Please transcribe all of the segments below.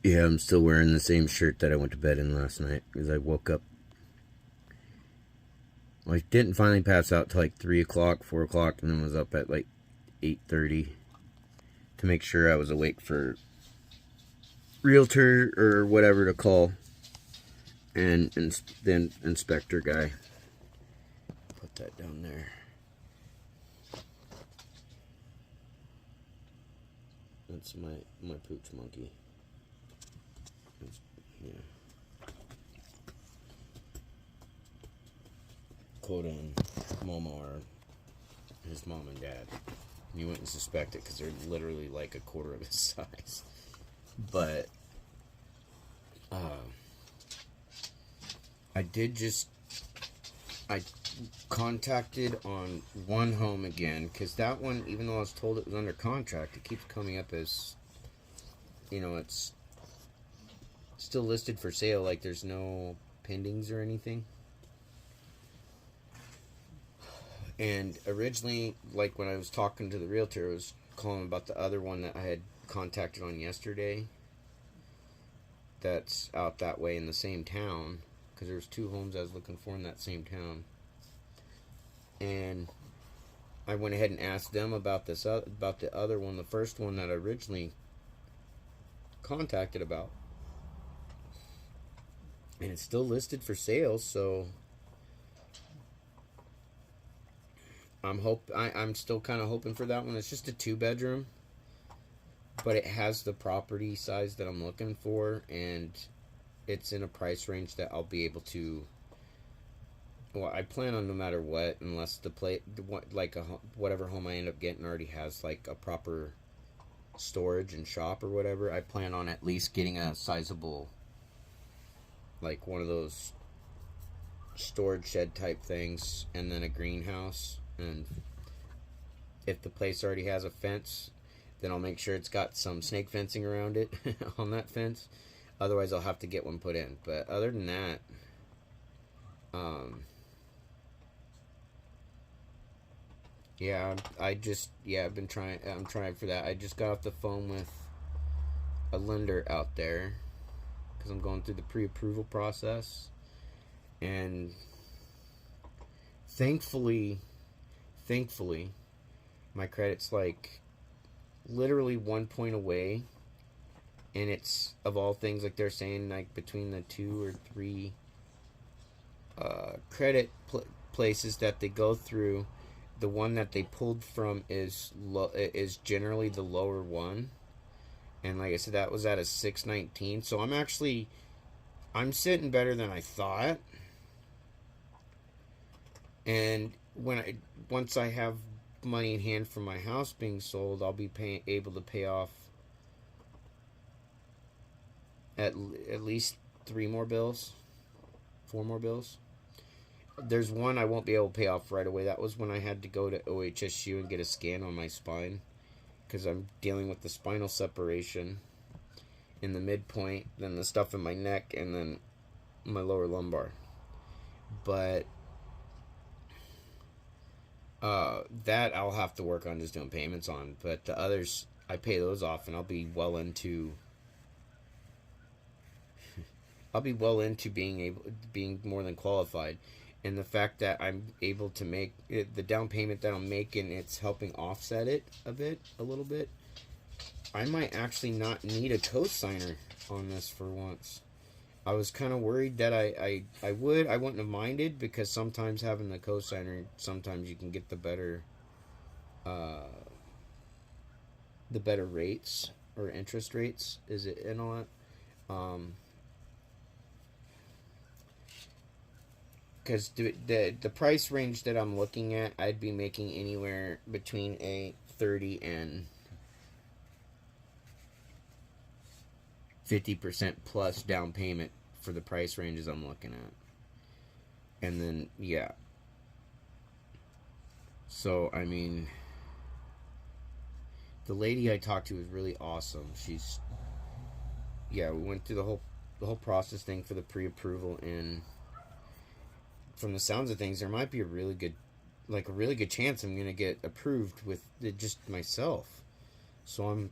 Yeah, I'm still wearing the same shirt that I went to bed in last night because I woke up. I didn't finally pass out till like 3 o'clock, 4 o'clock, and then was up at like 8:30 to make sure I was awake for realtor or whatever to call, and then inspector guy. Put that down there. That's my pooch monkey. Yeah. Quote on Momo or his mom and dad. You wouldn't suspect it because they're literally like a quarter of his size. But I contacted on one home again because that one, even though I was told it was under contract, it keeps coming up as, it's still listed for sale, like there's no pendings or anything. And originally, like when I was talking to the realtor, I was calling about the other one that I had contacted on yesterday that's out that way in the same town, because there was 2 homes I was looking for in that same town. And I went ahead and asked them about about the other one, the first one that I originally contacted about, and it's still listed for sale. So I'm still kind of hoping for that one. It's just a 2-bedroom, but it has the property size that I'm looking for, and it's in a price range that I'll be able to. Well, I plan on no matter what, unless whatever home I end up getting already has like a proper storage and shop or whatever. I plan on at least getting a sizable, like one of those storage shed type things, and then a greenhouse. And if the place already has a fence, then I'll make sure it's got some snake fencing around it on that fence. Otherwise, I'll have to get one put in. But other than that, yeah, I'm trying for that. I just got off the phone with a lender out there because I'm going through the pre-approval process, and thankfully, my credit's like literally 1 point away, and it's, of all things, like they're saying, like between the 2 or 3 credit places that they go through, the one that they pulled from is generally the lower one. And like I said, that was at a 619. So I'm sitting better than I thought. And once I have money in hand from my house being sold, I'll be able to pay off at least 3 more bills, 4 more bills. There's one I won't be able to pay off right away. That was when I had to go to OHSU and get a scan on my spine, because I'm dealing with the spinal separation in the midpoint, then the stuff in my neck, and then my lower lumbar. But that I'll have to work on just doing payments on. But the others, I pay those off, and I'll be well into being more than qualified. And the fact that I'm able to make the down payment that I'm making, it's helping offset it a little bit. I might actually not need a co-signer on this for once. I was kind of worried that I wouldn't have minded, because sometimes having the co-signer, sometimes you can get the better rates or interest rates, and all that. Because the price range that I'm looking at, I'd be making anywhere between a 30 and 50% plus down payment for the price ranges I'm looking at. And then, yeah. So, I mean, the lady I talked to was really awesome. We went through the whole process thing for the pre-approval, and from the sounds of things, there might be a really good chance I'm going to get approved with just myself. So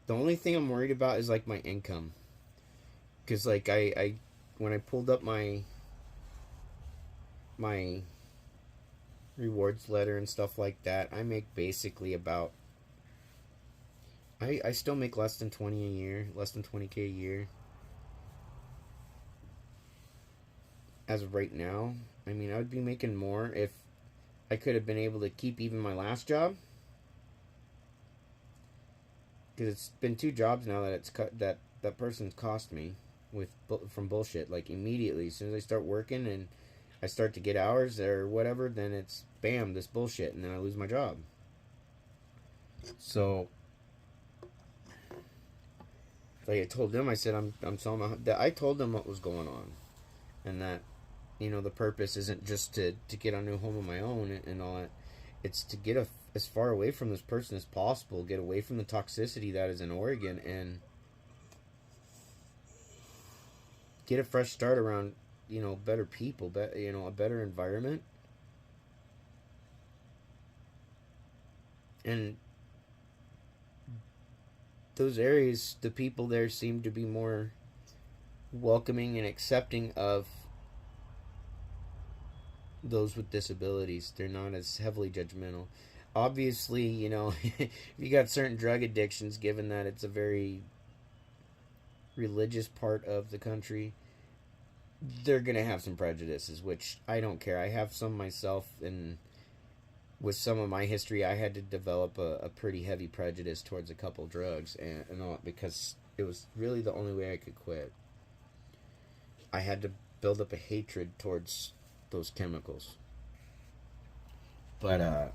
The only thing I'm worried about is like my income, because like I when I pulled up my rewards letter and stuff like that, I make basically about I still make less than 20 a year, less than 20K a year as of right now. I mean, I would be making more if I could have been able to keep even my last job, because it's been 2 jobs now that it's cut that person's cost me with from bullshit. Like immediately, as soon as I start working and I start to get hours or whatever, then it's bam, this bullshit, and then I lose my job. So, like I told them, I said I'm selling that. I told them what was going on, and that the purpose isn't just to get a new home of my own and all that. It's to get as far away from this person as possible, get away from the toxicity that is in Oregon, and get a fresh start around better people, a better environment. And those areas, the people there seem to be more welcoming and accepting of those with disabilities. They're not as heavily judgmental. Obviously, if you got certain drug addictions, given that it's a very religious part of the country, they're going to have some prejudices, which I don't care. I have some myself, and with some of my history, I had to develop a pretty heavy prejudice towards a couple drugs and all, because it was really the only way I could quit. I had to build up a hatred towards those chemicals. But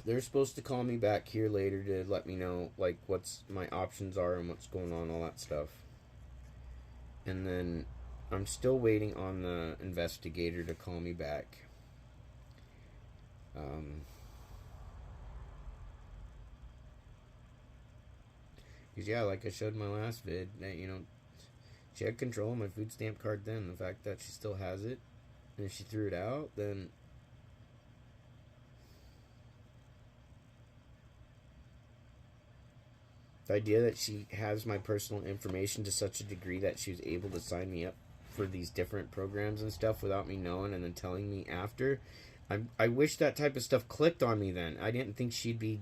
they're supposed to call me back here later to let me know like what's my options are and what's going on, all that stuff. And then I'm still waiting on the investigator to call me back. Because yeah, like I showed in my last vid, that she had control of my food stamp card then. The fact that she still has it, and if she threw it out, then the idea that she has my personal information to such a degree that she was able to sign me up for these different programs and stuff without me knowing, and then telling me after. I wish that type of stuff clicked on me then. I didn't think she'd be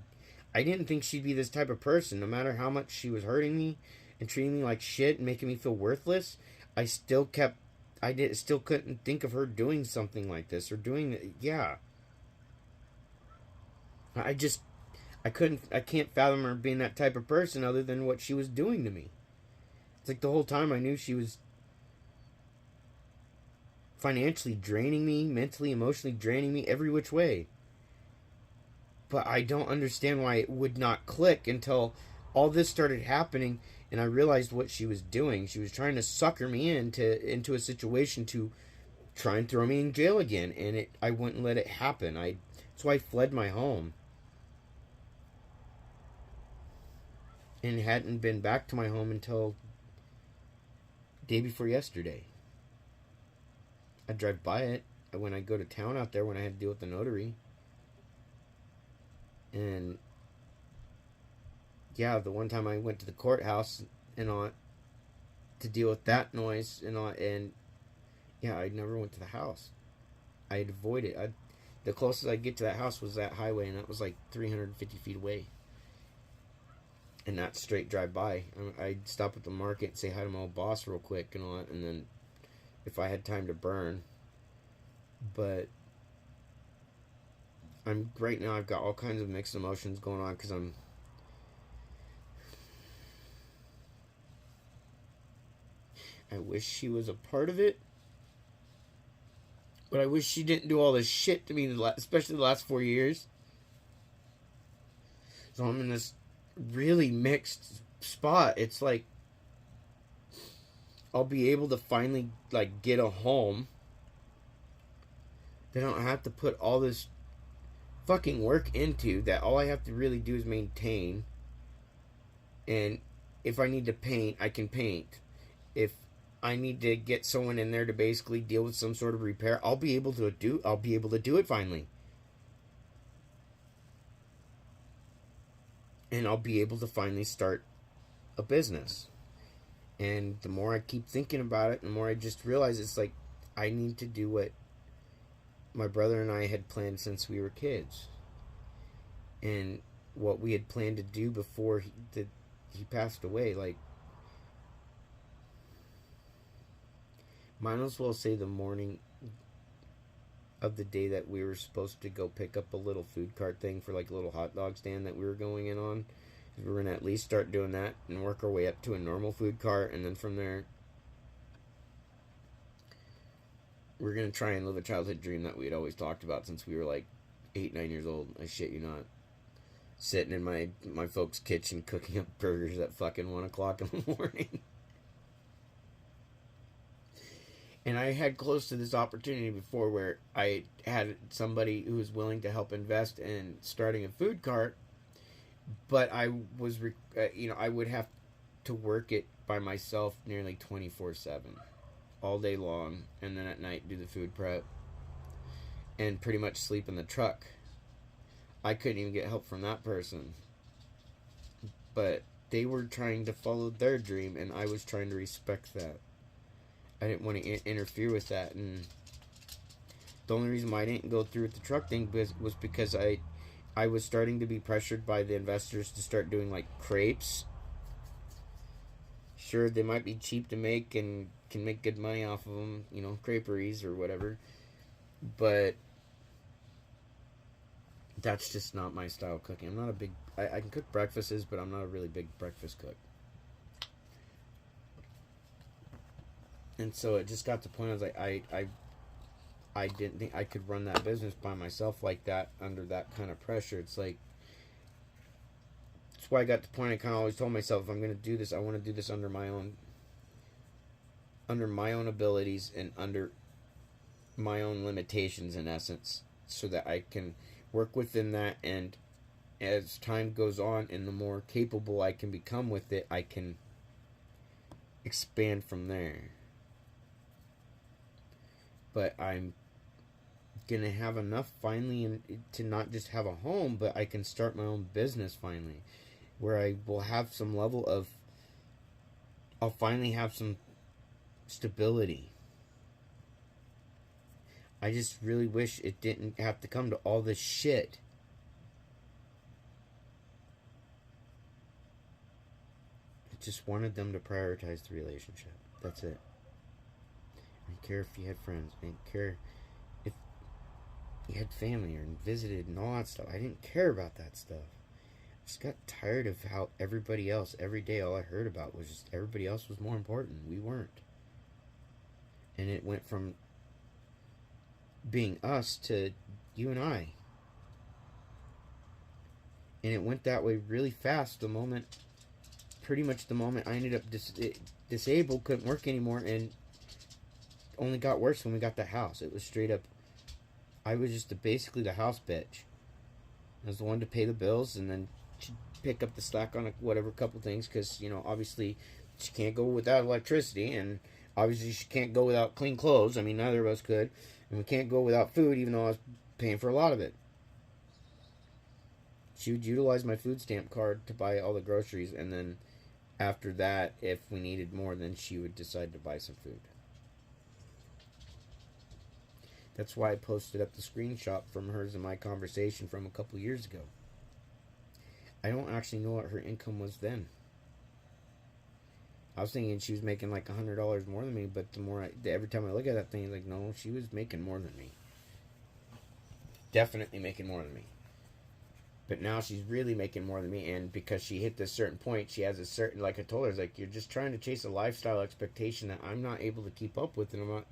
this type of person. No matter how much she was hurting me and treating me like shit and making me feel worthless, I still couldn't think of her doing something like this or doing. Yeah. I can't fathom her being that type of person other than what she was doing to me. It's like the whole time I knew she was financially draining me, mentally, emotionally draining me, every which way. But I don't understand why it would not click until all this started happening and I realized what she was doing. She was trying to sucker me into a situation to try and throw me in jail again, and I wouldn't let it happen. That's why I fled my home and hadn't been back to my home until day before yesterday. I'd drive by it when I go to town out there when I had to deal with the notary. And yeah, the one time I went to the courthouse and all to deal with that noise and all, and yeah, I never went to the house. I'd avoid it. The closest I'd get to that house was that highway, and that was like 350 feet away. And not straight drive by. I'd stop at the market and say hi to my old boss real quick and all that, and then if I had time to burn. But right now I've got all kinds of mixed emotions going on because I wish she was a part of it, but I wish she didn't do all this shit to me, especially the last 4 years. So I'm in this really mixed spot. It's like I'll be able to finally like get a home. They don't have to put all this fucking work into that. All I have to really do is maintain. And if I need to paint, I can paint. If I need to get someone in there to basically deal with some sort of repair, I'll be able to do it finally. and I'll be able to finally start a business. And the more I keep thinking about it, the more I just realize it's like I need to do what my brother and I had planned since we were kids, and what we had planned to do before he passed away. Like, might as well say the morning of the day that we were supposed to go pick up a little food cart thing for like a little hot dog stand that we were going in on. We were gonna at least start doing that and work our way up to a normal food cart, and then from there we're gonna try and live a childhood dream that we had always talked about since we were like 8, 9 years old. I shit you not. Sitting in my folks' kitchen cooking up burgers at fucking 1 o'clock in the morning. And I had close to this opportunity before where I had somebody who was willing to help invest in starting a food cart, but I was, I would have to work it by myself nearly 24/7, all day long, and then at night do the food prep, and pretty much sleep in the truck. I couldn't even get help from that person, but they were trying to follow their dream, and I was trying to respect that. I didn't want to interfere with that, and the only reason why I didn't go through with the truck thing was because I was starting to be pressured by the investors to start doing like crepes. Sure, they might be cheap to make and can make good money off of them, creperies or whatever, but that's just not my style of cooking. I'm not a big... I can cook breakfasts, but I'm not a really big breakfast cook. And so it just got to the point I was like, I didn't think I could run that business by myself like that under that kind of pressure. It's like... That's why I got to the point I kind of always told myself, if I'm going to do this, I want to do this under my own abilities and under my own limitations, in essence, so that I can work within that, and as time goes on and the more capable I can become with it, I can expand from there. But I'm gonna have enough finally to not just have a home, but I can start my own business finally, where I will have some level of... I'll finally have some stability. I just really wish it didn't have to come to all this shit. I just wanted them to prioritize the relationship. That's it. I didn't care if you had friends. I didn't care if you had family or visited and all that stuff. I didn't care about that stuff. I just got tired of how everybody else, every day, all I heard about was just everybody else was more important. We weren't. And it went from being us to you and I. And it went that way really fast pretty much the moment I ended up disabled, couldn't work anymore, and only got worse when we got the house. It was straight up, I was just basically the house bitch. I was the one to pay the bills, and then she'd pick up the slack on whatever couple things, because, obviously she can't go without electricity, and obviously she can't go without clean clothes. I mean, neither of us could. And we can't go without food, even though I was paying for a lot of it. She would utilize my food stamp card to buy all the groceries, and then after that, if we needed more, then she would decide to buy some food. That's why I posted up the screenshot from hers and my conversation from a couple years ago. I don't actually know what her income was then. I was thinking she was making like $100 more than me, but every time I look at that thing, it's like, no, she was making more than me. Definitely making more than me. But now she's really making more than me, and because she hit this certain point, she has a certain, like I told her, it's like, you're just trying to chase a lifestyle expectation that I'm not able to keep up with, and I'm not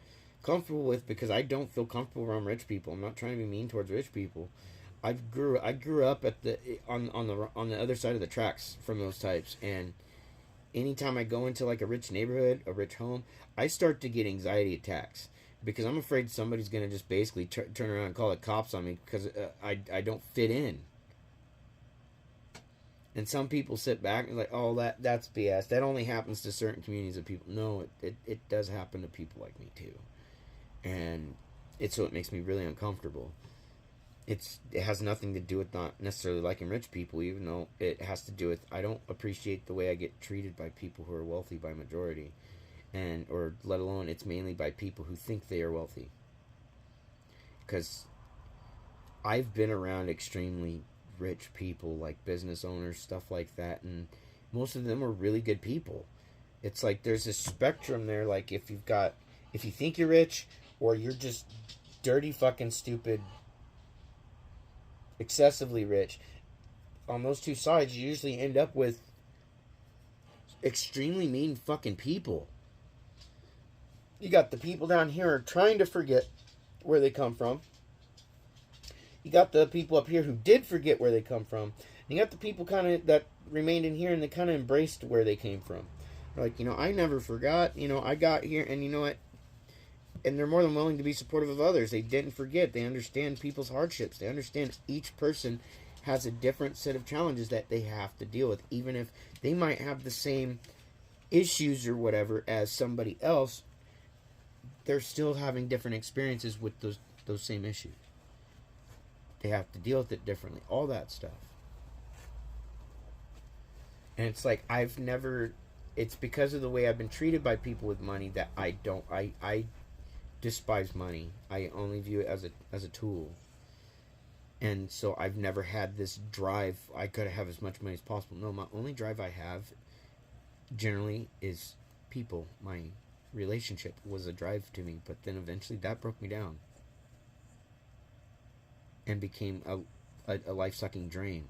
comfortable with, because I don't feel comfortable around rich people. I'm not trying to be mean towards rich people. I grew up at on the other side of the tracks from those types, and anytime I go into like a rich neighborhood, a rich home, I start to get anxiety attacks, because I'm afraid somebody's gonna just basically turn around and call the cops on me because I don't fit in. And some people sit back and like, oh, that's BS. That only happens to certain communities of people. No, it does happen to people like me too, and so it makes me really uncomfortable. it has nothing to do with not necessarily liking rich people, even though it has to do with I don't appreciate the way I get treated by people who are wealthy by majority, and or let alone it's mainly by people who think they are wealthy. Because I've been around extremely rich people, like business owners, stuff like that, and most of them are really good people. It's like there's a spectrum there. Like if you think you're rich, or you're just dirty fucking stupid, excessively rich. On those two sides, you usually end up with extremely mean fucking people. You got the people down here who are trying to forget where they come from. You got the people up here who did forget where they come from. And you got the people kind of that remained in here and they kind of embraced where they came from. Like, I never forgot. I got here, and you know what? And they're more than willing to be supportive of others. They didn't forget. They understand people's hardships. They understand each person has a different set of challenges that they have to deal with. Even if they might have the same issues or whatever as somebody else, they're still having different experiences with those same issues. They have to deal with it differently. All that stuff. And it's like it's because of the way I've been treated by people with money that I despise money. I only view it as a tool. And so I've never had this drive. I could have as much money as possible. No, my only drive I have generally is people. My relationship was a drive to me, but then eventually that broke me down and became a life-sucking drain,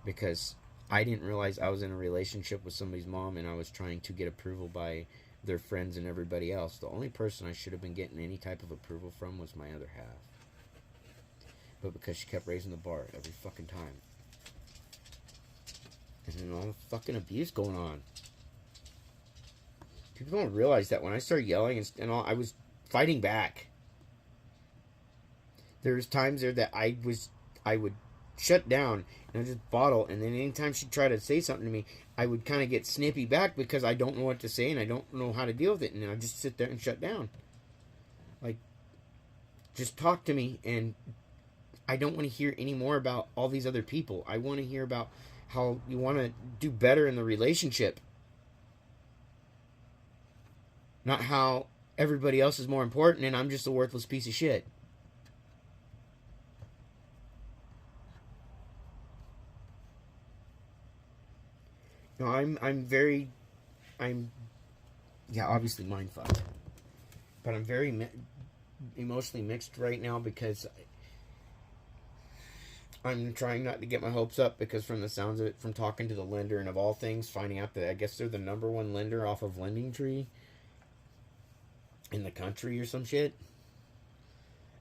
because I didn't realize I was in a relationship with somebody's mom and I was trying to get approval by their friends and everybody else. The only person I should have been getting any type of approval from was my other half. But because she kept raising the bar every fucking time. And then all the fucking abuse going on. People don't realize that when I started yelling and all, I was fighting back. There was times there that I would shut down and I just bottle, and then anytime she'd try to say something to me, I would kind of get snippy back because I don't know what to say and I don't know how to deal with it, and then I just sit there and shut down. Like, just talk to me, and I don't want to hear any more about all these other people. I want to hear about how you want to do better in the relationship, not how everybody else is more important and I'm just a worthless piece of shit. No, yeah, obviously mind fucked, but I'm very emotionally mixed right now because I'm trying not to get my hopes up, because from the sounds of it, from talking to the lender and of all things, finding out that I guess they're the number one lender off of Lending Tree in the country or some shit,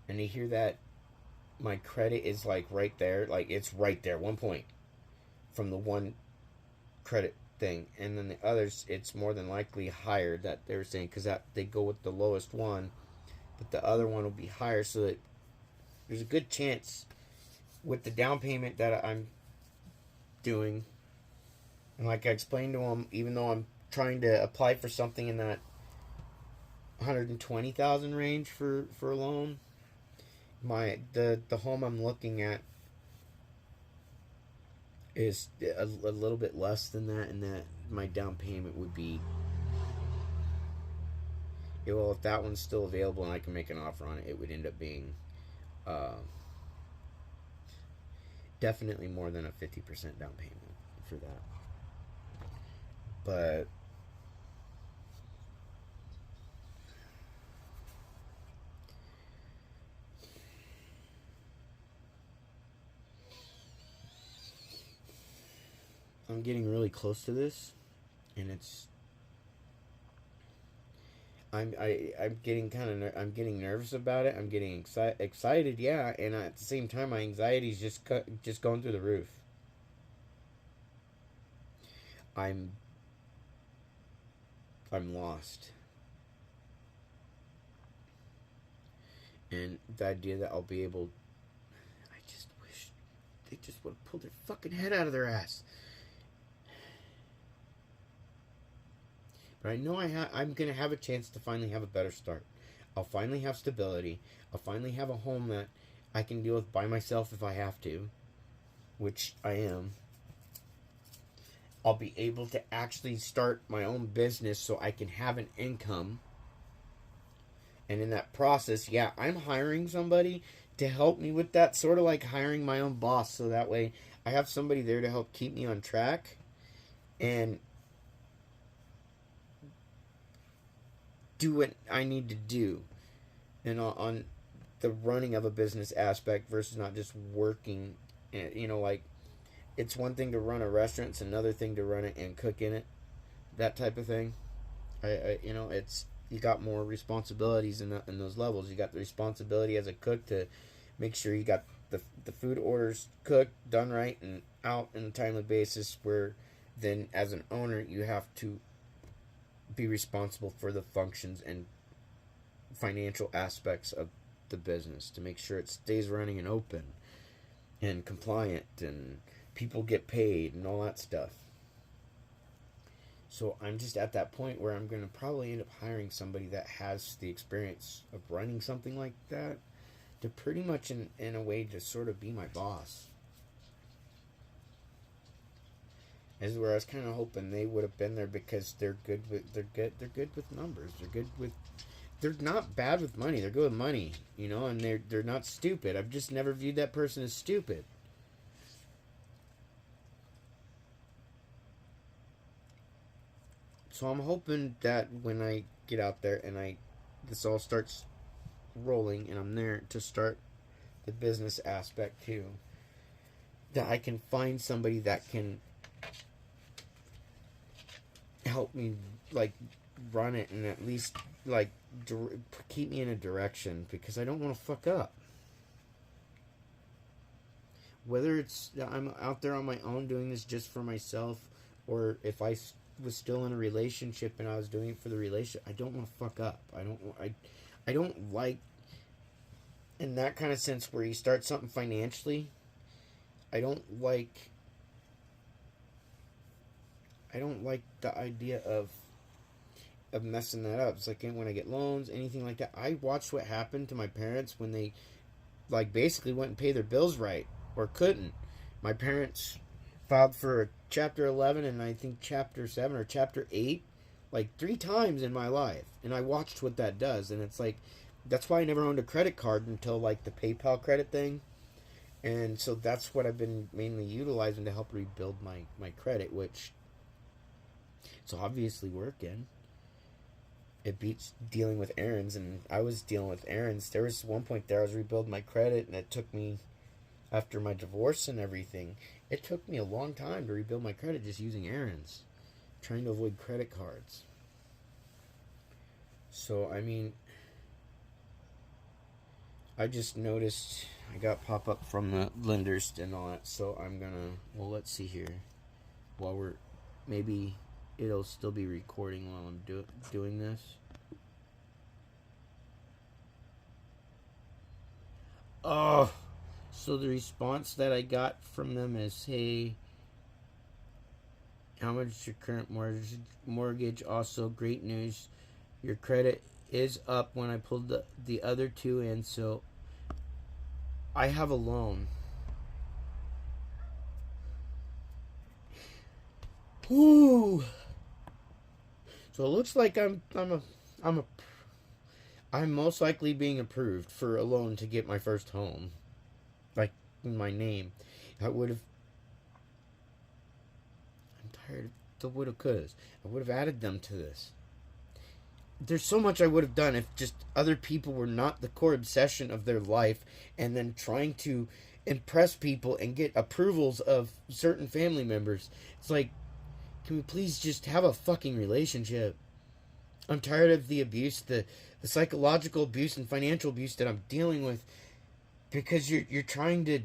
and to hear that my credit is like right there, like it's right there, 1 point from the one credit thing, and then the others it's more than likely higher, that they were saying, because that they go with the lowest one, but the other one will be higher, so that there's a good chance with the down payment that I'm doing, and like I explained to them, even though I'm trying to apply for something in that 120,000 range for a loan, the home I'm looking at is a little bit less than that, and that my down payment would be, yeah, well, if that one's still available and I can make an offer on it, it would end up being definitely more than a 50% down payment for that. But I'm getting really close to this, and I'm getting I'm getting nervous about it. I'm getting excited, yeah, and at the same time, my anxiety is just going through the roof. I'm I'm lost, and the idea that I'll be able, I just wish they just would have pulled their fucking head out of their ass. But I know I'm gonna have a chance to finally have a better start. I'll finally have stability. I'll finally have a home that I can deal with by myself if I have to, which I am. I'll be able to actually start my own business so I can have an income. And in that process, yeah, I'm hiring somebody to help me with that, sort of like hiring my own boss, so that way I have somebody there to help keep me on track and do what I need to do. And on the running of a business aspect versus not just working, like it's one thing to run a restaurant, it's another thing to run it and cook in it, that type of thing. It's you got more responsibilities in those levels. You got the responsibility as a cook to make sure you got the food orders cooked, done right, and out on a timely basis. Where then, as an owner, you have to be responsible for the functions and financial aspects of the business to make sure it stays running and open and compliant and people get paid and all that stuff. So I'm just at that point where I'm going to probably end up hiring somebody that has the experience of running something like that to pretty much in a way to sort of be my boss. Is where I was kind of hoping they would have been there because they're good with numbers. They're not bad with money. They're good with money, and they're not stupid. I've just never viewed that person as stupid. So I'm hoping that when I get out there and this all starts rolling and I'm there to start the business aspect too, that I can find somebody that can help me like run it and at least like keep me in a direction, because I don't want to fuck up. Whether it's I'm out there on my own doing this just for myself, or if I was still in a relationship and I was doing it for the relationship, I don't want to fuck up. I don't like, in that kind of sense where you start something financially, I don't like the idea of messing that up. It's like when I get loans, anything like that. I watched what happened to my parents when they like basically wouldn't pay their bills right or couldn't. My parents filed for Chapter 11 and I think Chapter 7 or Chapter 8 like 3 times in my life. And I watched what that does. And it's like, that's why I never owned a credit card until like the PayPal credit thing. And so that's what I've been mainly utilizing to help rebuild my credit, which it's obviously working. It beats dealing with errands, and I was dealing with errands. There was one point there I was rebuilding my credit, and it took me, after my divorce and everything, it took me a long time to rebuild my credit just using errands, trying to avoid credit cards. So, I mean, I just noticed I got pop-up from the lenders and all that, so I'm gonna, well, let's see here. While we're, maybe it'll still be recording while I'm doing this. Oh, so the response that I got from them is, hey, how much is your current mortgage? Also, great news, your credit is up when I pulled the other two in, so I have a loan. Whew. So it looks like I'm most likely being approved for a loan to get my first home, like in my name. I'm tired of the woulda couldas. I would have added them to this. There's so much I would have done if just other people were not the core obsession of their life, and then trying to impress people and get approvals of certain family members. It's like, can we please just have a fucking relationship? I'm tired of the abuse, the psychological abuse and financial abuse that I'm dealing with, because you're trying to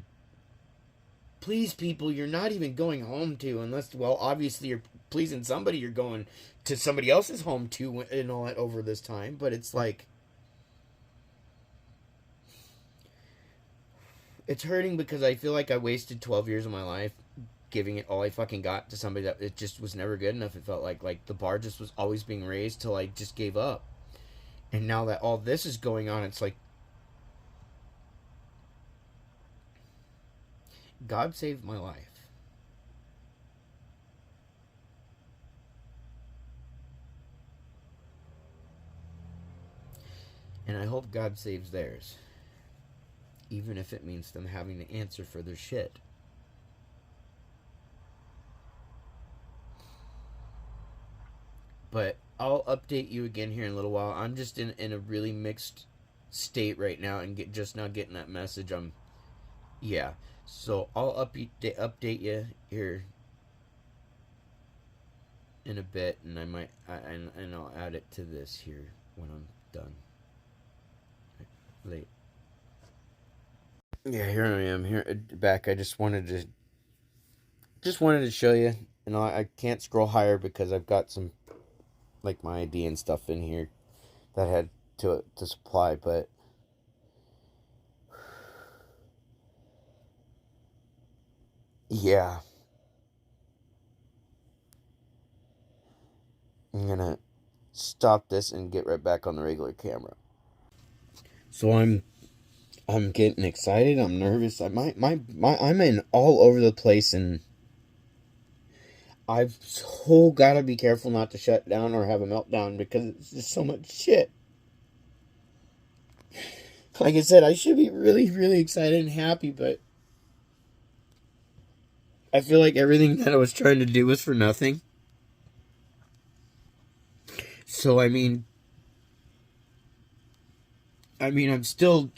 please people you're not even going home to, unless, well, obviously you're pleasing somebody you're going to somebody else's home to and all that over this time. But it's like, it's hurting because I feel like I wasted 12 years of my life giving it all I fucking got to somebody that it just was never good enough. It felt like the bar just was always being raised till I just gave up. And now that all this is going on, it's like, God saved my life. And I hope God saves theirs. Even if it means them having to answer for their shit. But I'll update you again here in a little while. I'm just in a really mixed state right now and just now getting that message. Yeah. So I'll update you here in a bit, and and I'll add it to this here when I'm done. Late. Yeah, here I am here back. I just wanted to show you. You know, I can't scroll higher because I've got some like my ID and stuff in here that I had to supply, but yeah, I'm gonna stop this and get right back on the regular camera. So I'm getting excited. I'm nervous. I'm in all over the place, and I've so gotta be careful not to shut down or have a meltdown because it's just so much shit. Like I said, I should be really, really excited and happy, but I feel like everything that I was trying to do was for nothing. So I'm still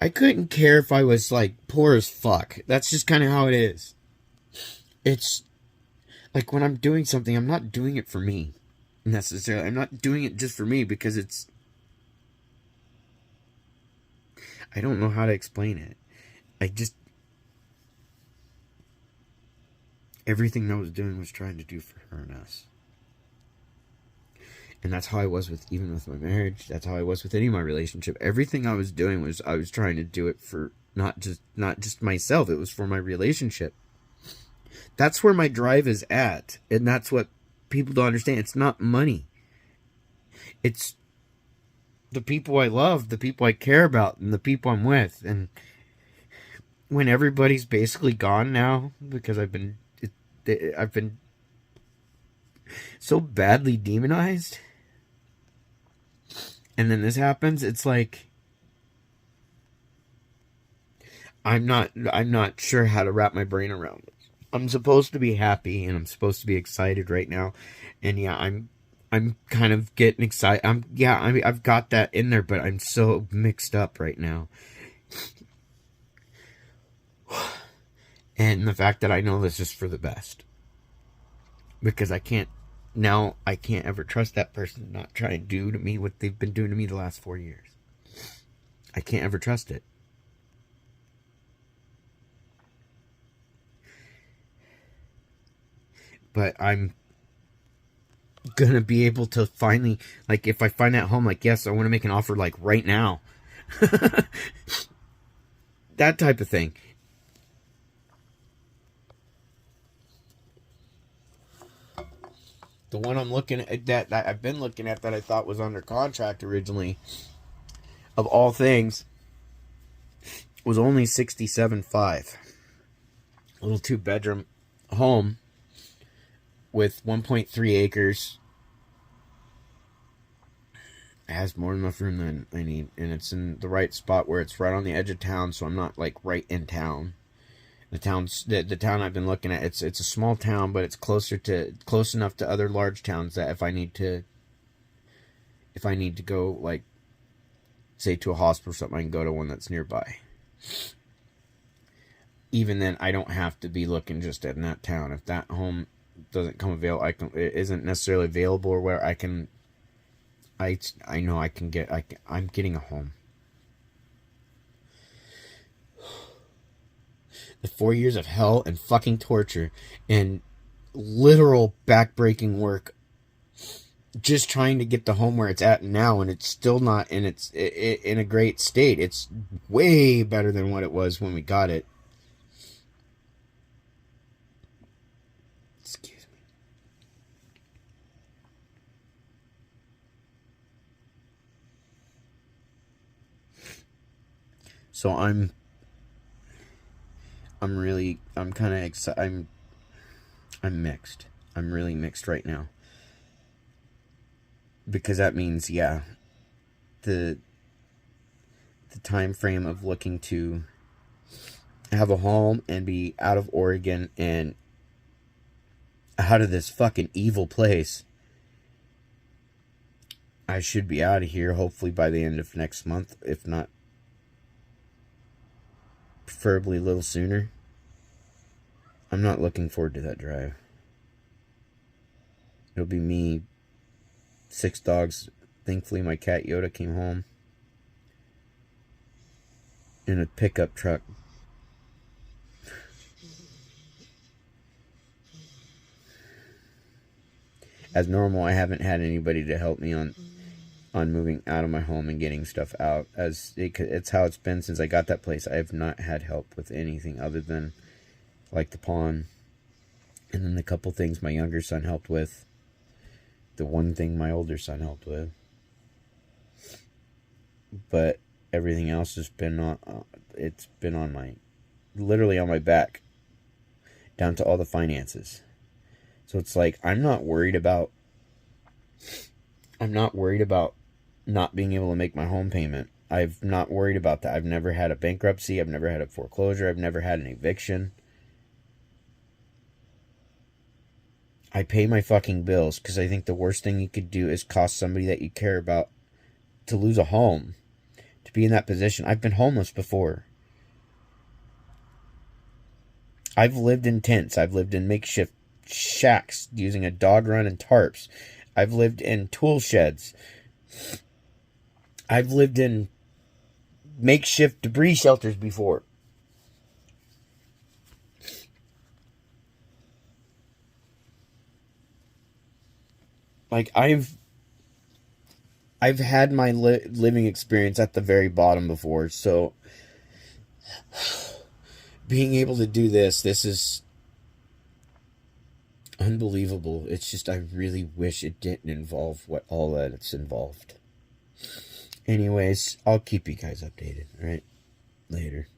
I couldn't care if I was like poor as fuck. That's just kind of how it is. It's like when I'm doing something, I'm not doing it for me necessarily. I'm not doing it just for me because I don't know how to explain it. I just everything I was doing was trying to do for her and us. And that's how I was even with my marriage. That's how I was with any of my relationship. Everything I was doing was I was trying to do it for not just myself. It was for my relationship. That's where my drive is at, and that's what people don't understand. It's not money. It's the people I love, the people I care about, and the people I'm with. And when everybody's basically gone now because I've been so badly demonized, and then this happens, it's like I'm not sure how to wrap my brain around it. I'm supposed to be happy and I'm supposed to be excited right now, and yeah, I'm kind of getting excited. I've got that in there, but I'm so mixed up right now. And the fact that I know this is for the best, because I can't ever trust that person to not try and do to me what they've been doing to me the last 4 years. I can't ever trust it. But I'm gonna be able to finally, like, if I find that home, like, yes, I want to make an offer, like, right now. That type of thing. The one I'm looking at, that I've been looking at, that I thought was under contract originally, of all things, was only 67.5. A little 2-bedroom home with 1.3 acres. It has more than enough room than I need, and it's in the right spot where it's right on the edge of town, so I'm not like right in town. The town I've been looking at, it's a small town, but it's close enough to other large towns that if I need to go, like, say to a hospital or something, I can go to one that's nearby. Even then, I don't have to be looking just in that town. If that home doesn't come available, it isn't necessarily available, or where I know I can get, I'm getting a home. The 4 years of hell and fucking torture and literal backbreaking work just trying to get the home where it's at now, and it's still not in a great state. It's way better than what it was when we got it. Excuse me. So I'm I'm kind of excited. I'm mixed. I'm really mixed right now. Because that means, yeah, the time frame of looking to have a home and be out of Oregon and out of this fucking evil place. I should be out of here hopefully by the end of next month, if not preferably a little sooner. I'm not looking forward to that drive. It'll be me, 6 dogs. Thankfully my cat Yoda came home in a pickup truck. As normal, I haven't had anybody to help me on moving out of my home and getting stuff out. It's how it's been since I got that place. I have not had help with anything other than like the pawn, and then the couple things my younger son helped with, the one thing my older son helped with. But everything else has been it's been on my, literally on my back, down to all the finances. So it's like I'm not worried about not being able to make my home payment. I'm not worried about that. I've never had a bankruptcy. I've never had a foreclosure. I've never had an eviction. I pay my fucking bills because I think the worst thing you could do is cost somebody that you care about to lose a home, to be in that position. I've been homeless before. I've lived in tents. I've lived in makeshift shacks using a dog run and tarps. I've lived in tool sheds. I've lived in makeshift debris shelters before. Like I've had my living experience at the very bottom before, so being able to do this is unbelievable. It's just, I really wish it didn't involve all that it's involved. Anyways, I'll keep you guys updated, alright? Later.